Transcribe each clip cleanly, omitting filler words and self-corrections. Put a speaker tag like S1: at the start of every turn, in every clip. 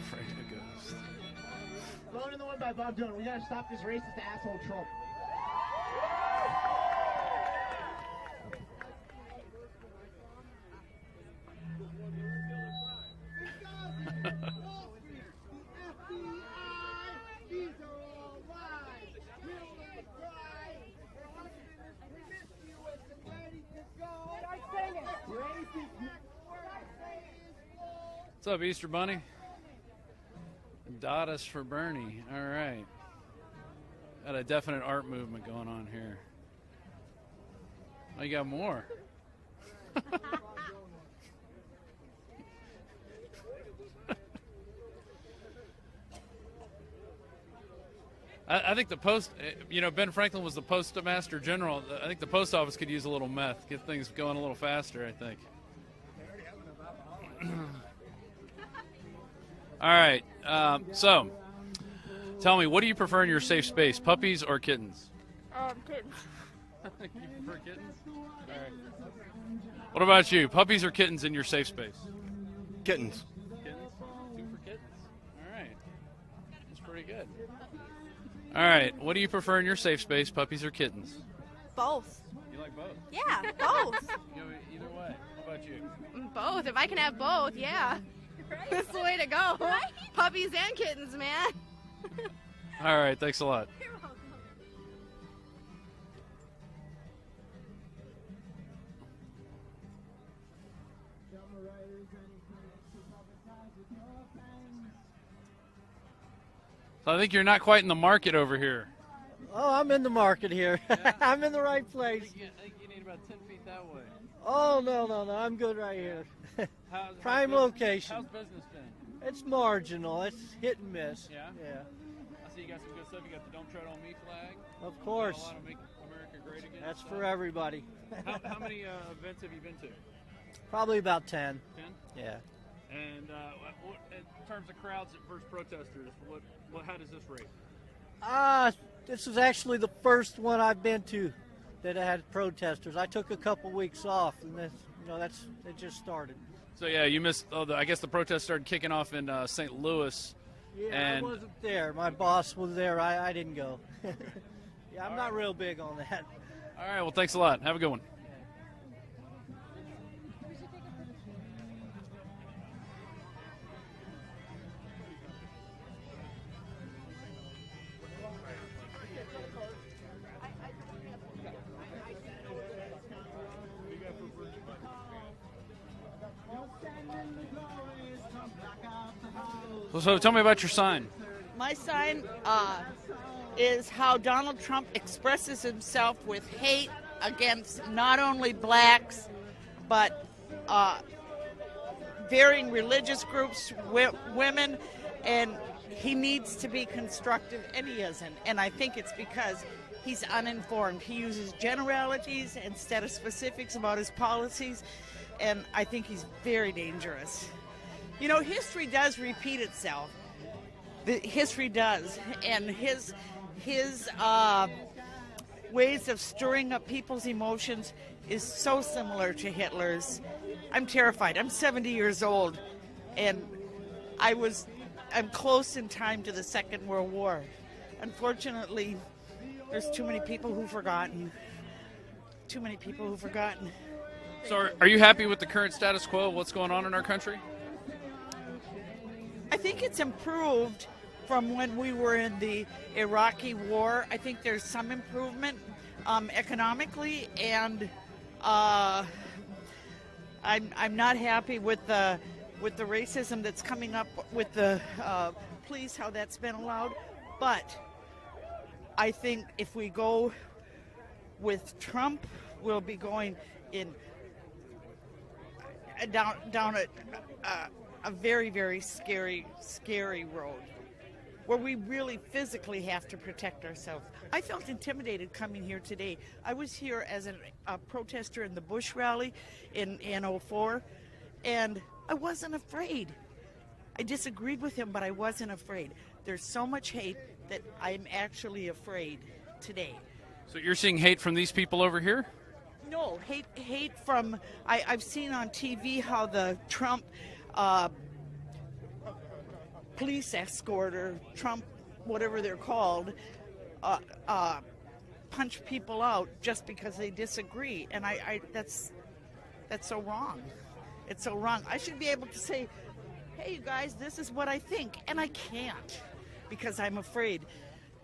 S1: Afraid of a ghost.
S2: Blown in the Wind by Bob Dylan. We gotta stop this racist asshole Trump.
S1: What's up, Easter Bunny? Dottis for Bernie. All right. Got a definite art movement going on here. Oh, you got more. I think the post, Ben Franklin was the postmaster general. I think the post office could use a little meth, get things going a little faster, I think. All right. So, tell me, what do you prefer in your safe space, puppies or kittens?
S3: Kittens.
S1: You prefer kittens? All right. What about you, puppies or kittens in your safe space?
S4: Kittens.
S1: Kittens? 2 for kittens. All right. That's pretty good. All right. What do you prefer in your safe space, puppies or kittens?
S3: Both.
S1: You like both?
S3: Yeah, both.
S1: Either way. How about you?
S3: Both. If I can have both, yeah. Right. That's the way to go. Right? Puppies and kittens, man.
S1: All right. Thanks a lot.
S3: You're welcome.
S1: So I think you're not quite in the market over here.
S5: Oh, I'm in the market here.
S1: Yeah?
S5: I'm in the right place.
S1: I think you need about 10 feet that way.
S5: Oh, no. I'm good right here. Prime location.
S1: How's business been?
S5: It's marginal. It's hit and miss.
S1: Yeah?
S5: Yeah.
S1: I see you got some good stuff. You got the Don't Tread on Me flag.
S5: Of
S1: You
S5: course.
S1: got a lot of Make America Great Again.
S5: That's
S1: stuff.
S5: for everybody.
S1: How many events have you been to?
S5: Probably about 10.
S1: 10?
S5: Yeah.
S1: And in terms of crowds versus protesters, how does this rate?
S5: This is actually the first one I've been to that had protesters. I took a couple weeks off, and it just started.
S1: So yeah, you missed. I guess the protests started kicking off in St. Louis.
S5: Yeah,
S1: and
S5: I wasn't there. My boss was there. I didn't go. Yeah, I'm not real big on that.
S1: All right. Well, thanks a lot. Have a good one. So tell me about your sign.
S6: My sign is how Donald Trump expresses himself with hate against not only blacks, but varying religious groups, women, and he needs to be constructive, and he isn't. And I think it's because he's uninformed. He uses generalities instead of specifics about his policies, and I think he's very dangerous. You know, history does repeat itself. History does, and his ways of stirring up people's emotions is so similar to Hitler's. I'm terrified. I'm 70 years old, and I'm close in time to the Second World War. Unfortunately, there's too many people who've forgotten. Too many people who've forgotten.
S1: So are you happy with the current status quo of what's going on in our country?
S6: I think it's improved from when we were in the Iraqi war. I think there's some improvement economically, and I'm not happy with the racism that's coming up with the police, how that's been allowed. But I think if we go with Trump, we'll be going in down a very, very scary road where we really physically have to protect ourselves. I felt intimidated coming here today. I was here as a protester in the Bush rally in 2004, and I wasn't afraid. I disagreed with him, but I wasn't afraid. There's so much hate that I'm actually afraid today.
S1: So you're seeing hate from these people over here?
S6: No, hate from, I've seen on TV how the Trump police escort or Trump, whatever they're called, punch people out just because they disagree. And that's so wrong. It's so wrong. I should be able to say, hey, you guys, this is what I think. And I can't because I'm afraid.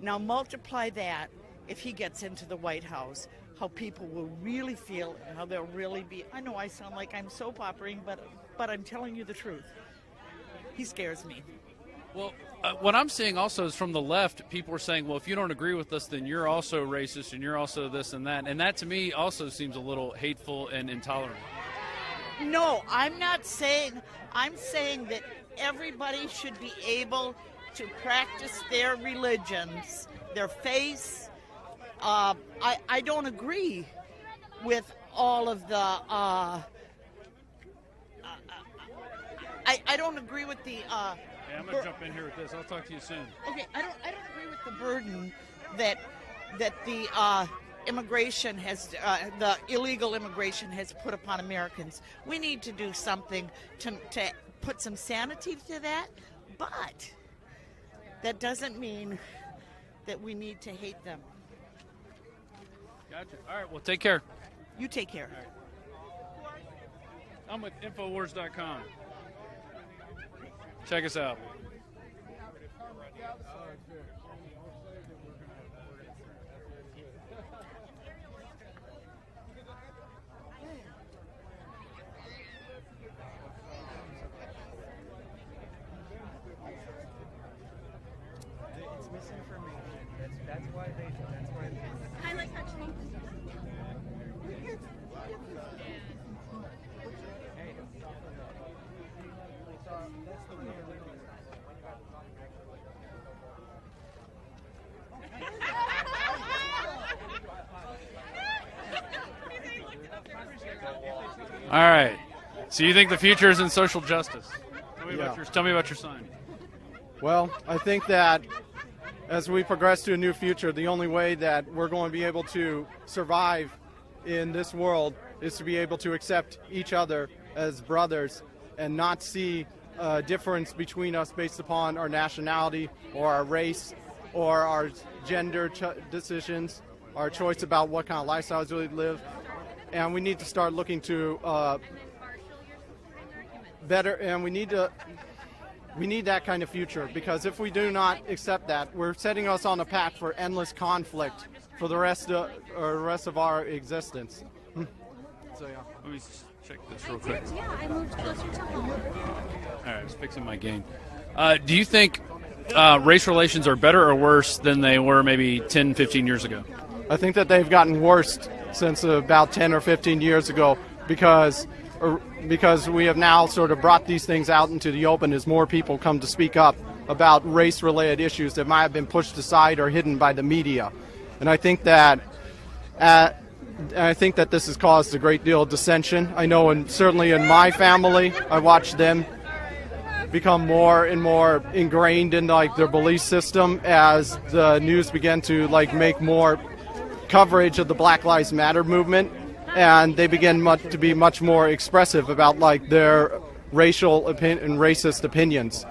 S6: Now multiply that if he gets into the White House, how people will really feel and how they'll really be. I know I sound like I'm soap operating, but I'm telling you the truth. He scares me.
S1: Well, what I'm seeing also is from the left, people are saying, well, if you don't agree with us, then you're also racist and you're also this and that. And that to me also seems a little hateful and intolerant.
S6: No, I'm not saying. I'm saying that everybody should be able to practice their religions, their faiths. I don't agree with all of the. I don't agree with the.
S1: Yeah, I'm gonna jump in here with this. I'll talk to you soon.
S6: Okay, I don't agree with the burden that the immigration has, the illegal immigration has put upon Americans. We need to do something to put some sanity to that, but that doesn't mean that we need to hate them.
S1: Gotcha. All right. Well, take care.
S6: You take care.
S1: Right. I'm with Infowars.com. Check us out.
S4: It's misinformation. That's why they.
S3: I like how Trump.
S1: All right. So you think the future is in social justice? Tell me about your sign.
S7: Well, I think that as we progress to a new future, the only way that we're going to be able to survive in this world is to be able to accept each other as brothers and not see a difference between us based upon our nationality or our race or our gender decisions, our choice about what kind of lifestyles we live. And we need to start looking to better, and we need that kind of future, because if we do not accept that, we're setting us on a path for endless conflict for the rest of our existence. So yeah.
S1: Let me check this real quick.
S3: Yeah, I moved closer to home.
S1: All right, I was fixing my gain. Do you think race relations are better or worse than they were maybe 10, 15 years ago?
S7: I think that they've gotten worse since about 10 or 15 years ago because we have now sort of brought these things out into the open as more people come to speak up about race-related issues that might have been pushed aside or hidden by the media. And I think that this has caused a great deal of dissension. I know, and certainly in my family, I watched them become more and more ingrained in their belief system as the news began to make more coverage of the Black Lives Matter movement, and they began to be much more expressive about their racial and racist opinions,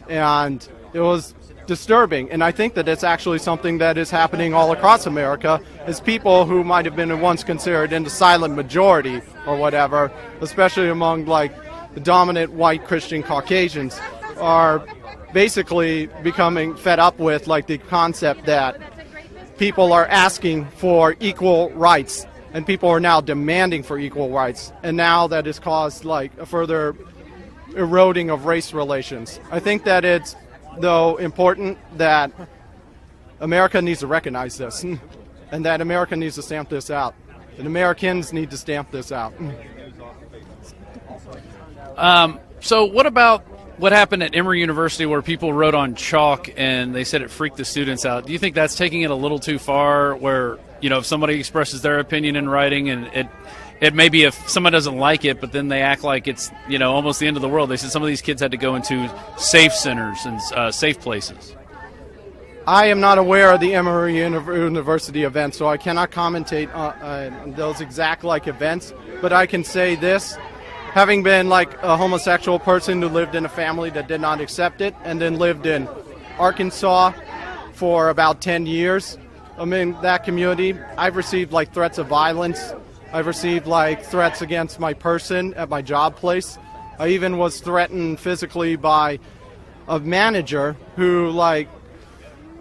S7: and it was disturbing. And I think that it's actually something that is happening all across America, as people who might have been once considered in the silent majority or whatever, especially among the dominant white Christian Caucasians, are basically becoming fed up with the concept that people are asking for equal rights, and people are now demanding for equal rights, and now that has caused a further eroding of race relations. I think that it's, though, important that America needs to recognize this, and that America needs to stamp this out, and Americans need to stamp this out.
S1: So what about what happened at Emory University where people wrote on chalk and they said it freaked the students out? Do you think that's taking it a little too far, where if somebody expresses their opinion in writing and it may be if someone doesn't like it, but then they act like it's almost the end of the world? They said some of these kids had to go into safe centers and safe places.
S7: I am not aware of the Emory University event, so I cannot commentate on those exact events, but I can say this. having been like a homosexual person who lived in a family that did not accept it, and then lived in Arkansas for about 10 years. I'm in that community. I've received like threats of violence. I've received like threats against my person at my job place. I even was threatened physically by a manager who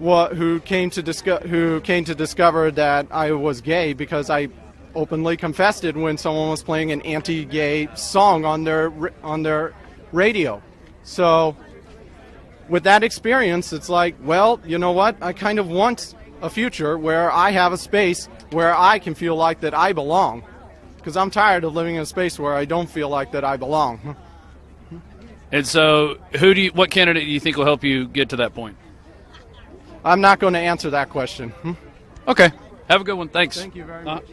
S7: who came to discover that I was gay because I openly confessed it when someone was playing an anti-gay song on their radio. So with that experience, it's like, well, you know what? I kind of want a future where I have a space where I can feel like that I belong, because I'm tired of living in a space where I don't feel like that I belong.
S1: And so, what candidate do you think will help you get to that point?
S7: I'm not going to answer that question.
S1: Okay. Have a good one. Thanks.
S7: Thank you very much.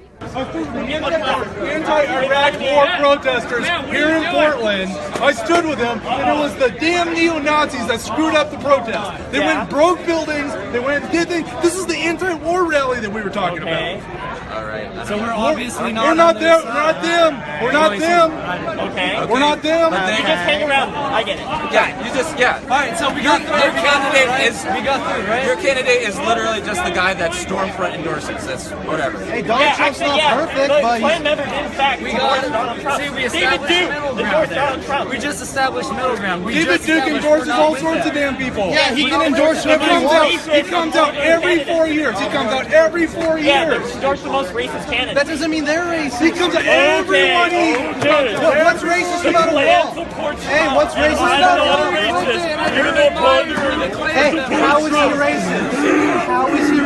S8: Anti-Iraq war protesters here in Portland. I stood with them, and it was the damn neo-Nazis that screwed up the protest. They went and broke buildings. They went and did things. This is the anti-war rally that we were talking about.
S4: All right. So we're obviously not.
S8: We're not them. We're not them. We're not them.
S9: Okay.
S8: We're not them.
S9: You just hang around. I get it.
S4: Yeah. All right. So we got your candidate is we got through, right? Your candidate is literally just the guy that Stormfront endorses. That's whatever.
S5: Hey, Donald Trump's not perfect, but
S9: Klan members in fact support Donald Trump.
S4: See, we
S9: David
S4: established
S9: Duke
S4: middle
S9: endorsed
S4: ground.
S9: Donald Trump.
S4: We just established middle ground.
S8: David Duke endorses all sorts of damn people.
S5: yeah, he can endorse whoever he wants.
S8: He comes out every 4 years. He comes out every 4
S9: Yeah,
S8: years.
S9: but endorse the most racist candidate.
S5: That doesn't mean they're racist.
S8: He comes out everybody.
S5: What's racist about a wall? Hey, what's racist about a wall? Hey, how is he racist? How is he?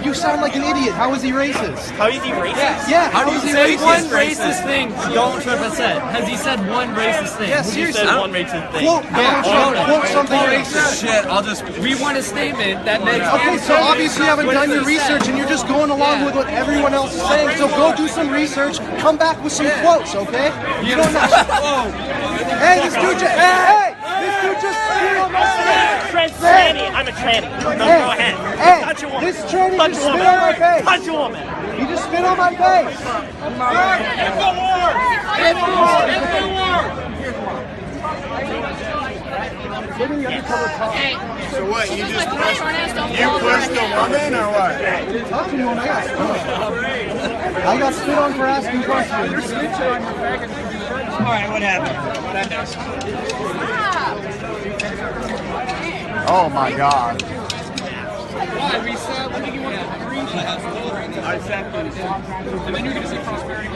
S5: You sound like an idiot. How is he racist?
S9: How is he racist?
S5: Yeah,
S4: How do you
S5: is he
S4: say
S5: racist?
S4: one racist thing Donald Trump has said? Has he said one racist thing?
S5: Yeah,
S9: He
S5: seriously.
S9: said one racist thing.
S5: Quote Donald Trump. Quote something racist.
S4: Shit, we want a statement that makes.
S5: Okay, so obviously you haven't done your research and you're just going along with what everyone else is saying. So go do some research. Come back with some quotes, okay? You don't know. Hey, this dude just. Hey, this dude just spit on my face.
S9: Tranny. I'm a tranny. No, go ahead.
S5: Hey,
S9: Touch a woman.
S5: this tranny
S9: Touch
S5: just
S9: a
S5: spit
S9: woman.
S5: on my face.
S9: Touch a woman.
S5: He just spit on my face.
S2: So what? You just pushed the woman or what?
S5: Talk to me when I got spit on. I got spit on for asking questions.
S9: All right, what happened?
S2: Oh my God.
S1: And then you're going to say prosperity.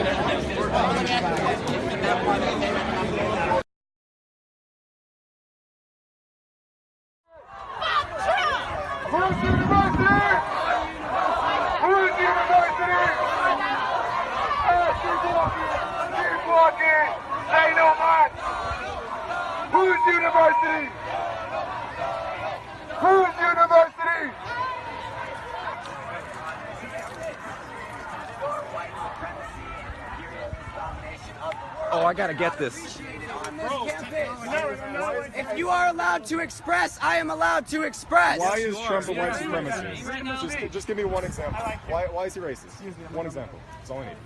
S2: Who's university? Who's university? Keep walking. Say no much. Who's university? Who's university?
S4: Oh, I gotta get this.
S10: If you are allowed to express, I am allowed to express.
S11: Why is Trump a white supremacist? Just give me one example. Why is he racist? One example. That's all I need.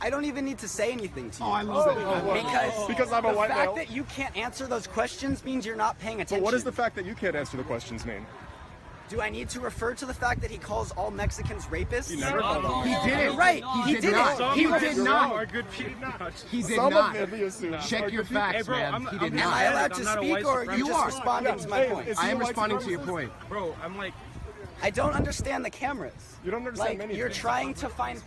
S10: I don't even need to say anything to you.
S11: Because I'm a white
S10: the fact
S11: male.
S10: that you can't answer those questions means you're not paying attention.
S11: But what does the fact that you can't answer the questions mean?
S10: Do I need to refer to the fact that he calls all Mexicans rapists?
S11: You never thought about
S10: He
S11: that.
S10: did it. Right. He did it.
S11: He did
S10: not.
S11: He did not.
S10: Check your
S11: facts,
S10: man. He did not. Am I allowed to speak, or are you just responding to my point?
S11: I am responding to your point.
S4: Bro, I'm like.
S10: I don't understand the cameras.
S11: You don't understand
S10: Like,
S11: many
S10: you're
S11: things.
S10: trying to find.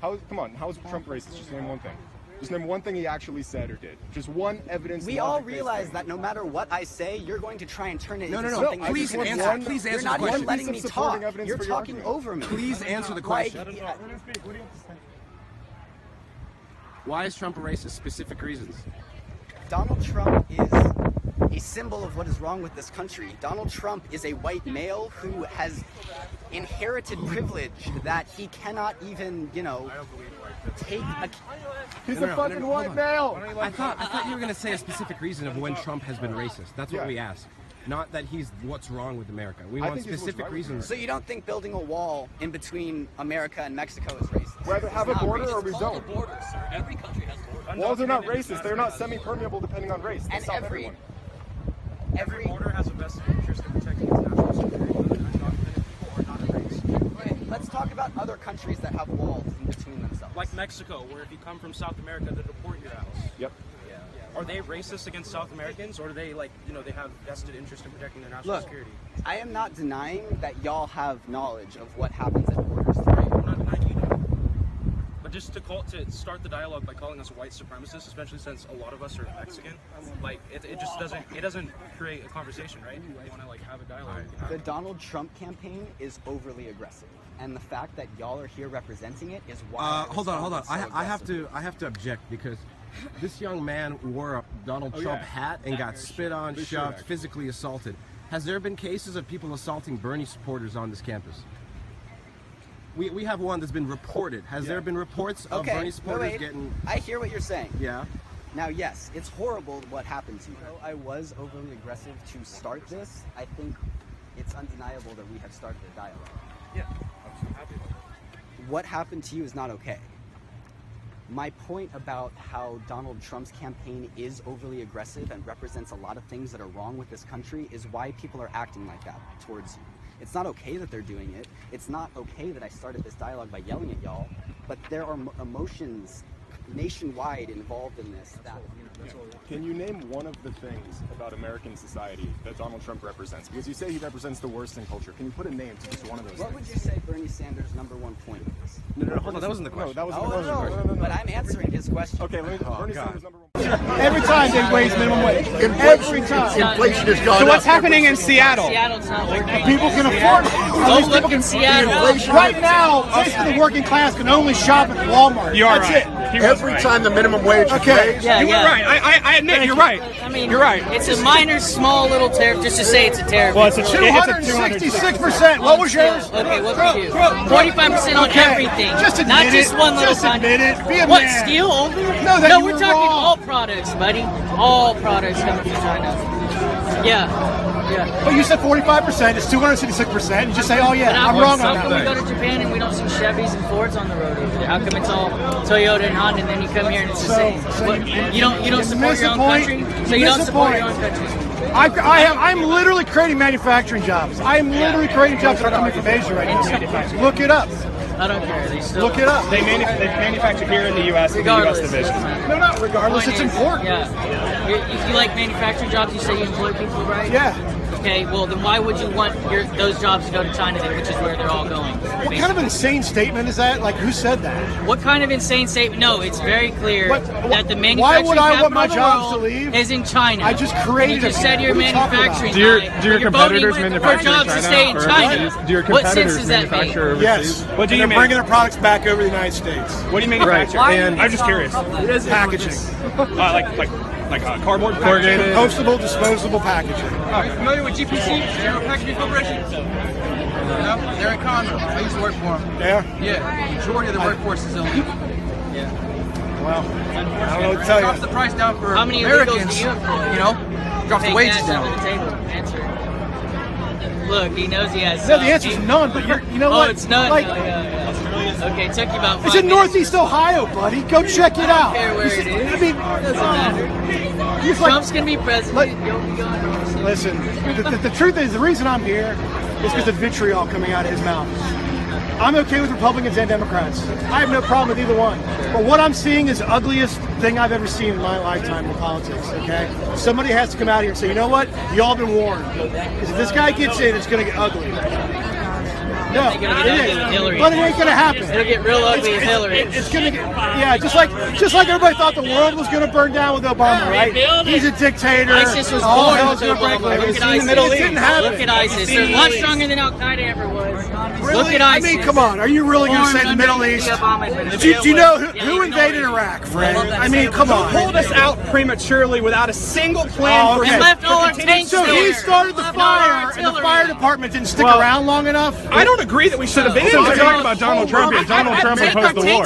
S11: Come on, how is Trump racist? Just name one thing. Just name one thing he actually said or did. Just one evidence.
S10: We all realize that no matter what I say, you're going to try and turn it into
S11: no.
S10: something.
S11: Please
S10: that you
S11: answer-
S10: can
S11: please
S10: You're
S11: answer
S10: not
S11: the
S10: even
S11: question.
S10: letting me
S11: Some supporting
S10: talk.
S11: evidence
S10: You're
S11: for your
S10: talking
S11: argument.
S10: over me.
S4: Please answer the question. Why is Trump a racist? Specific reasons.
S10: Donald Trump is a symbol of what is wrong with this country. Donald Trump is a white male who has inherited privilege that he cannot even, take a...
S11: He's a fucking white male.
S4: I thought you were gonna say a specific reason of when Trump has been racist. That's what we asked.
S12: not that he's what's wrong with America. We want specific reasons.
S10: So you don't think building a wall in between America and Mexico is racist?
S11: We either have a border or we don't.
S9: Borders, sir. Every country has borders.
S11: Walls are not racist. They're not semi-permeable depending on race. They
S10: And
S11: stop
S10: every
S13: border has a vested interest in protecting its national security, whether undocumented people or not a race.
S10: Okay, let's talk about other countries that have walls in between themselves.
S13: Like Mexico, where if you come from South America, they deport your house.
S11: Yep.
S13: Are they racist against South Americans, or do they they have vested interest in protecting their national security?
S10: I am not denying that y'all have knowledge of what happens at borders, right?
S13: I'm not denying you do. But just to start the dialogue by calling us white supremacists, especially since a lot of us are Mexican, like it just doesn't create a conversation, right? You want to have a dialogue.
S10: The Donald Trump campaign is overly aggressive, and the fact that y'all are here representing it is why.
S12: Hold on.
S10: So
S12: I have to object because this young man wore a Donald Trump hat and got spit on, shoved, physically assaulted. Has there been cases of people assaulting Bernie supporters on this campus? We have one that's been reported. Has there been reports of Bernie supporters getting...
S10: I hear what you're saying.
S12: Yeah.
S10: Now, yes, it's horrible what happened to you. Though I was overly aggressive to start this, I think it's undeniable that we have started a dialogue.
S13: Yeah, I'm so happy about that.
S10: What happened to you is not okay. My point about how Donald Trump's campaign is overly aggressive and represents a lot of things that are wrong with this country is why people are acting like that towards you. It's not okay that they're doing it. It's not okay that I started this dialogue by yelling at y'all, but there are emotions nationwide involved in this.
S11: Can you name one of the things about American society that Donald Trump represents? Because you say he represents the worst in culture. Can you put a name to just one of those
S10: What
S11: things?
S10: would you say Bernie Sanders' '1 point is?
S12: No, hold on. That wasn't the question.
S11: No, that wasn't the question.
S10: No. But I'm answering his question.
S11: Okay, Bernie Sanders' #1.
S5: Every time they raise minimum wage. Every time.
S14: Inflation has gone up.
S5: So what's happening in Seattle?
S15: Seattle's not working.
S5: People can afford it.
S15: Go look in Seattle.
S5: Right now, basically the working class can only shop at Walmart. That's it.
S14: Every time the minimum wage is raised.
S15: Yeah,
S5: you were right. I admit you're right.
S15: I mean,
S5: you're right.
S15: It's a minor, small little tariff just to say it's a tariff.
S5: Well, it's a 266%. What was yours?
S15: Okay, what was you? 45% on everything.
S5: Just admit
S15: not
S5: it.
S15: just one little
S5: Just admit it. Be a
S15: What,
S5: man.
S15: steel only?
S5: No,
S15: No,
S5: you
S15: we're
S5: were
S15: talking
S5: wrong.
S15: all products, buddy. All products coming from China. Yeah.
S5: But you said 45%. It's 266%. You just say, oh yeah,
S15: But
S5: I'm wrong on
S15: how come we
S5: that.
S15: go to Japan and we don't see Chevys and Fords on the road over there? How come it's all Toyota and Honda, and then you come here and it's the same? You don't support your own country, so you don't support your own country.
S5: I'm literally creating manufacturing jobs. I am literally creating jobs that are coming from Asia right now. Look it up.
S15: I don't care. They still
S5: Look it up.
S8: They manufacture here in the U.S. in the
S15: Regardless.
S8: U.S. division.
S5: No, not regardless.
S15: Point
S5: It's
S15: is,
S5: important.
S15: Yeah. If you like manufacturing jobs, you say you employ people, right?
S5: Yeah.
S15: Okay, well, then why would you want those jobs to go to China then, which is where they're all going?
S5: What kind of insane statement is that? Like, who said that?
S15: What kind of insane statement? No, it's very clear that the manufacturing
S5: Why would I want my
S15: capital of the
S5: jobs to
S15: world
S5: leave?
S15: is in China.
S5: I just created
S15: You just
S5: it.
S15: said you're
S5: What are you talking
S15: manufacturing.
S5: about?
S8: Do your
S15: you're
S8: competitors
S15: voting
S8: manufacture
S15: for jobs
S8: in
S15: to stay in
S8: China?
S15: China.
S8: Do your
S15: What sense
S8: competitors
S15: does that make?
S8: manufacture overseas?
S5: Yes.
S8: What do you
S5: They're bringing their products back over to the United States.
S8: What do you manufacture?
S5: Right.
S8: And I'm just curious.
S5: Packaging.
S8: Like cardboard, corrugated,
S5: compostable, disposable packaging.
S16: Are you familiar with GPC, General Packaging Corporation? No? They're in Conroe. I used to work for them.
S5: Yeah?
S16: Yeah. The majority of the workforce is illegal. Yeah.
S5: Well, I don't know what to tell you.
S16: Drops the price down for
S15: How many
S16: Americans,
S15: illegals do you employ?
S16: you know? Drops the
S15: Take
S16: wages
S15: that
S16: down.
S15: under the table. Answer. Look, he knows he has.
S5: No, the answer is none, but you know what?
S15: Oh, it's none.
S5: Like,
S15: Okay, it took you about 5
S5: it's in
S15: minutes.
S5: Northeast Ohio, buddy. Go check it out.
S15: I don't care where it is.
S5: I mean,
S15: Doesn't matter.
S5: he's like,
S15: Trump's gonna be president. You'll be gone.
S5: listen, the truth is, the reason I'm here is because of vitriol coming out of his mouth. I'm okay with Republicans and Democrats. I have no problem with either one. But what I'm seeing is the ugliest thing I've ever seen in my lifetime in politics, okay? Somebody has to come out here and say, you know what? Y'all been warned. Because if this guy gets in, it's going to get ugly. No,
S15: It's gonna get ugly with Hillary.
S5: but it ain't going to happen.
S15: It'll get real ugly with Hillary.
S5: It's going to get, yeah, just like everybody thought the world was going to burn down with Obama, right?
S15: Rebuild it.
S5: He's a dictator.
S15: ISIS was
S5: All
S15: born
S5: hell's
S15: with
S5: gonna break
S15: Obama.
S5: loose.
S15: Look at
S5: In the Middle
S15: ISIS.
S5: East. It didn't happen.
S15: Look at ISIS. They're a lot stronger than Al Qaeda ever was.
S5: Really?
S15: Look at ISIS.
S5: I mean, come on. Are you really going to say the Middle East? Do you know who invaded Iraq, Fred? I mean, come on.
S8: pulled us out prematurely without a single plan
S5: Oh, okay.
S15: And left all our tanks
S5: So
S15: there.
S5: he started the
S15: Left all our
S5: fire, and the
S15: artillery.
S5: fire department didn't stick around long enough?
S8: I don't
S17: don't agree that we should invade.
S11: We're talking about Donald Trump here. Donald Trump opposed the war.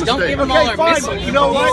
S15: Don't give them all our missiles.
S5: You know what?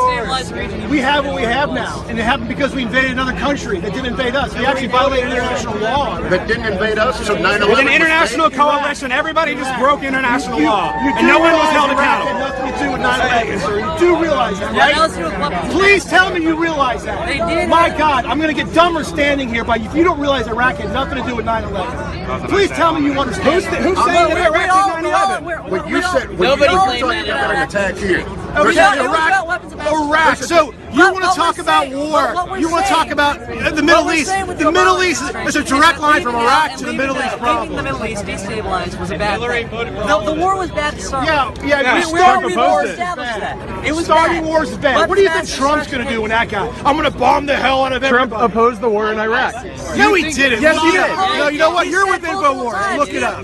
S5: We have what we have now, and it happened because we invaded another country that didn't invade us. We actually violated international law.
S14: That didn't invade us, so 9/11
S17: With an international coalition, everybody just broke international law, and no one was held accountable.
S5: It had nothing to do with 9/11, sir. You do realize that, right? Please tell me you realize that. My God, I'm going to get dumber standing here by if you don't realize Iraq had nothing to do with 9/11. Please tell me you understand.
S17: Who's saying that Iraq did 9/11?
S14: What you said,
S15: Nobody
S14: you
S15: claimed
S14: talking about an attack here.
S5: Iraq. So you want to talk about war? You want to talk about the Middle East? The Middle East is a direct line from Iraq to the Middle East problem.
S15: The Middle East destabilized was a bad thing. The war was bad to start.
S5: Yeah.
S15: We established that. It was
S5: starting
S15: bad.
S5: wars is bad. What do you think Trump's going to do when that guy? I'm going to bomb the hell out of everybody.
S11: Trump opposed the war in Iraq.
S5: No, he didn't. Yes, he did. No, you know what? You're with InfoWars. Look it up.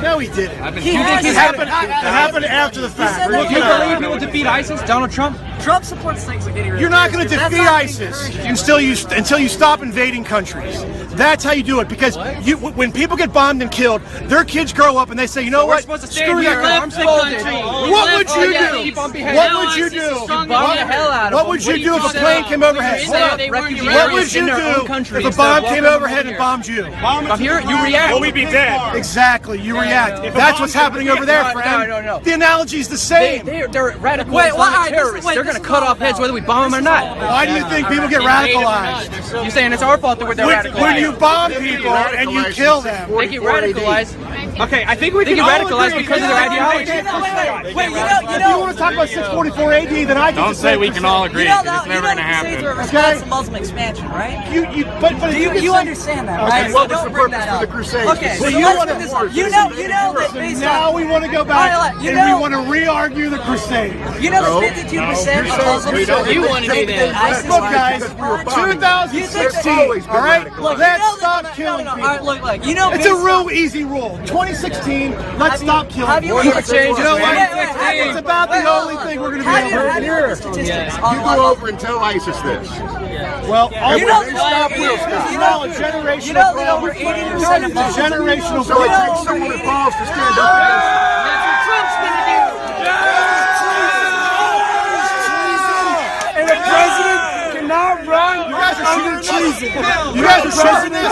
S5: No, he didn't. It happened after the fact.
S17: You believe he will defeat ISIS? Donald Trump?
S15: Trump supports things like getting rid of
S5: You're not going to
S15: ISIS.
S5: defeat ISIS until you stop invading countries. That's how you do it. Because when people get bombed and killed, their kids grow up and they say, you know what? Screw that country. What would you do? What would you do? What would you do if a plane came overhead? What would you do if a bomb came overhead and bombed you?
S17: Here, you react.
S5: Well, we'd be dead. Exactly, you react. That's what's happening over there, friend.
S17: No.
S5: The analogy's the same.
S17: They're radical Islamic terrorists. They're going to cut off heads whether we bomb them or not.
S5: Why do you think people get radicalized?
S17: You're saying it's our fault that they're radicalized.
S5: When you bomb people and you kill them.
S17: They get radicalized. Okay, I think we can get radicalized because of their ideology.
S5: Wait, if you want to talk about 644 AD, then I can
S18: Don't say we can all agree, because it's never going to happen.
S15: Response to Muslim expansion, right?
S5: But
S15: you understand that, right?
S14: Okay, what was
S15: Don't
S14: the
S15: bring
S14: purpose
S15: that
S14: for
S15: up.
S14: the Crusades?
S15: Okay,
S5: So
S15: so
S5: you
S15: let's
S5: wanna-
S15: put this up. You know that based
S5: now
S15: on...
S5: we want to go back and we want to re-argue the Crusades.
S15: You know that 52% of Muslims...
S18: You want to do that.
S5: Look, guys, 2016, all right? Let's stop killing people.
S15: Look, you know...
S5: It's a real easy rule. 2016, let's stop killing
S15: Have you
S5: people.
S15: ever changed
S5: You know
S15: it?
S5: what?
S15: Wait,
S5: It's about the only thing we're going to be able to do.
S14: You go over and tell ISIS this.
S5: Well,
S15: You know,
S5: stop will stop. You know, a generational
S15: that over 80% of Muslims...
S5: generational
S14: So it takes someone with balls to stand up against.
S15: Trump's gonna do.
S5: And the president cannot run. You guys are shooting treason. You guys are shooting this.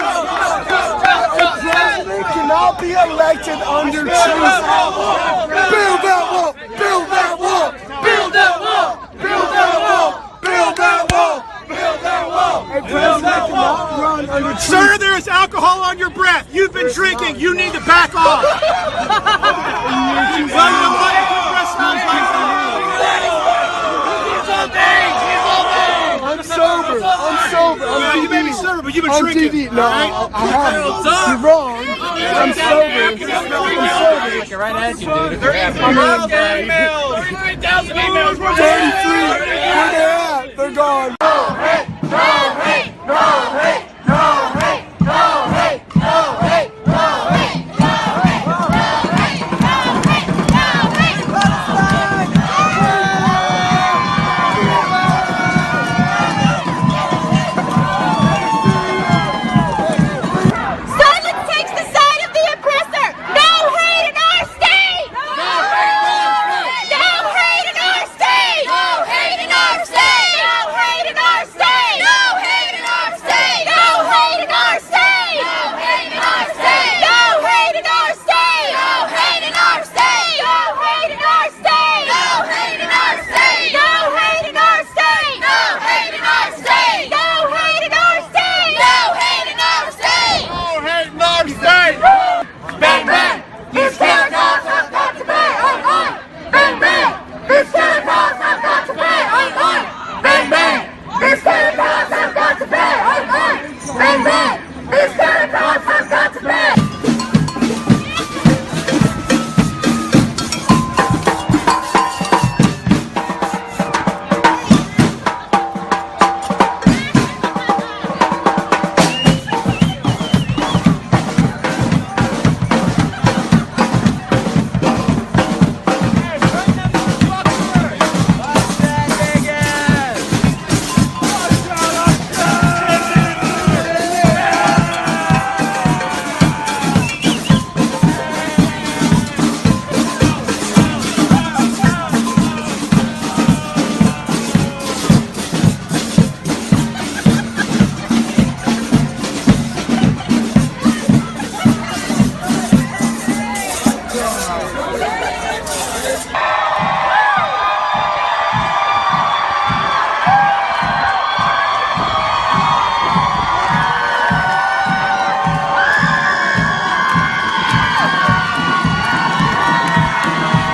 S5: The president cannot be elected under treason. Build that wall. Build that wall. Build that wall. Build that wall. Build that wall. Build that wall. A president cannot run under treason. Sir, there is alcohol on your breath. You've been drinking. You need to back off. I'm sober. Well, you may be sober, but you've been drinking. No, I haven't. You're wrong. I'm sober. I'm sober.
S17: Like a right attitude, dude.
S5: 39,000 emails.